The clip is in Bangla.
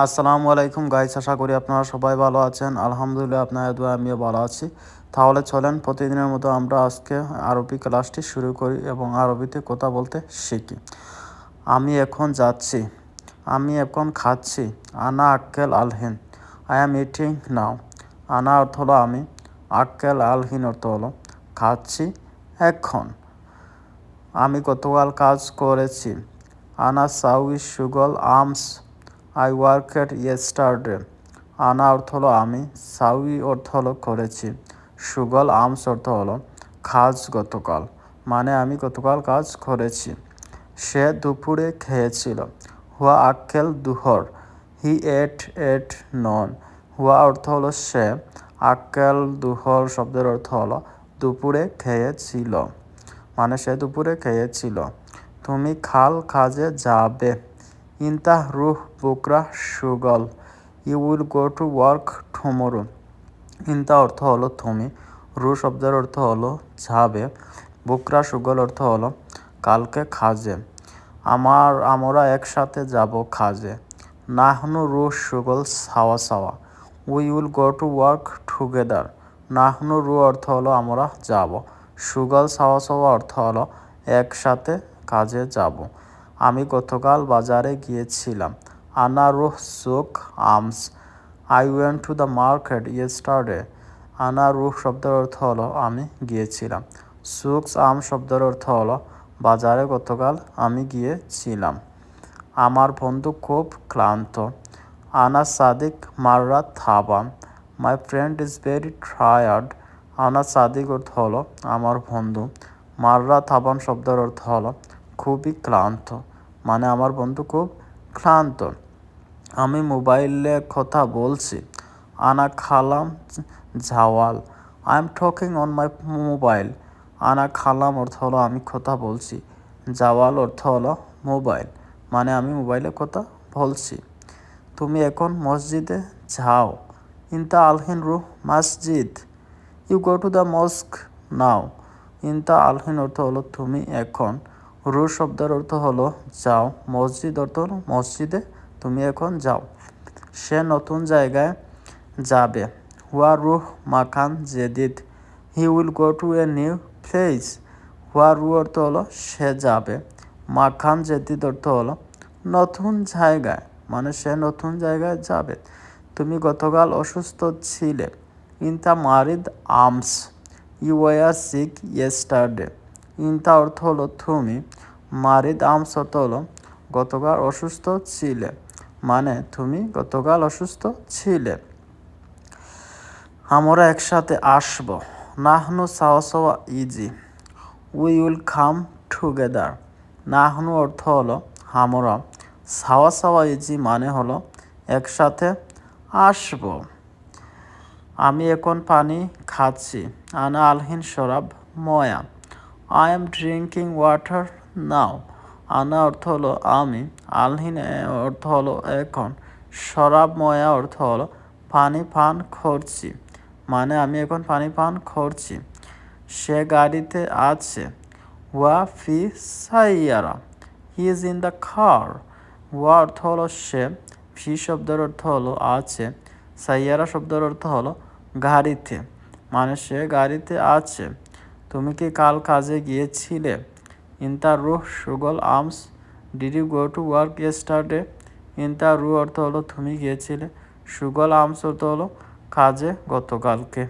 আসসালামু আলাইকুম গাইস, আশা করি আপনারা সবাই ভালো আছেন। আলহামদুলিল্লাহ, আপনাদের দোয়া আমিও ভালো আছি। তাহলে চলেন প্রতিদিনের মতো আমরা আজকে আরবি ক্লাসটি শুরু করি এবং আরবিতে কথা বলতে শিখি। আমি এখন যাচ্ছি, আমি এখন খাচ্ছি। আনা আক্কেল আলহিন, আই অ্যাম ইটিং নাও। আনা অর্থ হলো আমি, আক্কেল আলহিন অর্থ হলো খাচ্ছি এখন। আমি গতকাল কাজ করেছি। আনা সাউই সুগল আমস, আই ওয়ার্কেড ইয়েস্টারডে। আনা অর্থ হলো আমি, সাউই অর্থ হলো করেছি, সুগল আমস অর্থ হলো কাজ গতকাল, মানে আমি গতকাল কাজ করেছি। সে দুপুরে খেয়েছিল। হুয়া আক্কেল দুহর, হি এট নন। হুয়া অর্থ হলো সে, আক্কেল দুহর শব্দের অর্থ হলো দুপুরে খেয়েছিল, মানে সে দুপুরে খেয়েছিল। তুমি কাল কাজে যাবে। ইন্তাহ রুহ বুকরা সুগল, you will go to work tomorrow. ইন্তা অর্থ হলো তুমি, রু শব্দের অর্থ হলো যাবে, বুকরা সুগল অর্থ হলো কালকে কাজে। আমরা একসাথে যাব কাজে। নাহনু রু সুগল সাওয়া সাওয়া, we will go to work together. নাহনু রু অর্থ হলো আমরা যাব, সুগল সাওয়া সাওয়া অর্থ হলো একসাথে কাজে যাব। আমি গতকাল বাজারে গিয়েছিলাম। আনা রুহ সুক আমস, I went to the market yesterday. আনা রুহ শব্দের অর্থ হলো আমি গিয়েছিলাম। সুকস আম শব্দের অর্থ হলো বাজারে গতকাল আমি গিয়েছিলাম। আমার বন্ধু খুব ক্লান্ত। আনা সাদিক মাররা থাবান, my friend is very tired. আনা সাদিক অর্থ হলো আমার বন্ধু, মাররা থাবান শব্দের অর্থ হলো খুবই ক্লান্ত, মানে আমার বন্ধু খুব ক্লান্ত। আমি মোবাইলে কথা বলছি। আনা খালাম জাওয়াল, I am talking on my mobile. আনা খালাম অর্থ হলো আমি কথা বলছি, জাওয়াল অর্থ হলো মোবাইল, মানে আমি মোবাইলে কথা বলছি। তুমি এখন মসজিদে যাও। ইন্তা আলহিন রুহ মসজিদ, you go to the mosque now. ইন্তা আলহিন অর্থ হলো তুমি এখন, রু শব্দের অর্থ হলো যাও, মসজিদ অর্থ হলো মসজিদে তুমি এখন যাও। সে নতুন জায়গায় যাবে। হুয়া রুহ মাকান জেদিদ, he will go to a new place. হুয়া রু অর্থ হলো সে যাবে, মাকান জেদিদ অর্থ হলো নতুন জায়গায়, মানে সে নতুন জায়গায় যাবে। তুমি গতকাল অসুস্থ ছিলে। ইন্তা মারিদ আমস, ইউ ওয়ার সিক ইয়েস্টারডে। ইন্তা অর্থ হলো তুমি, মারিদ আমস অর্থ হলো গতকাল অসুস্থ ছিলে, মানে তুমি গতকাল অসুস্থ ছিলে। আমরা একসাথে আসব। নাহনু সাওয়া সাওয়া ইজি, উই উইল কাম টুগেদার। নাহনু অর্থ হলো আমরা, সাওয়া সাওয়া ইজি মানে হলো একসাথে আসব। আমি এখন পানি খাচ্ছি। আনা আলহিন শরাব ময়া, আই এম ড্রিঙ্কিং ওয়াটার নাও। আনা অর্থ হলো আমি, আলহিন অর্থ হলো এখন, শরাব ময়া অর্থ হলো পানি পান করছি, মানে আমি এখন পানি পান করছি। সে গাড়িতে আছে। ওয়া ফি সাইয়ারা, he is in the car. ওয়া অর্থ হলো সে, ফি শব্দের অর্থ হলো আছে, সাইয়ারা শব্দের অর্থ হলো গাড়িতে, মানে সে গাড়িতে আছে। তুমি কি কাল কাজে গিয়েছিলে? ইন্তা রুহ সুগল আমস, did you go to work yesterday. ইন্তা রু অর্থ হলো তুমি গিয়েছিলে, সুগল আমস অর্থ হলো কাজে গতকালকে।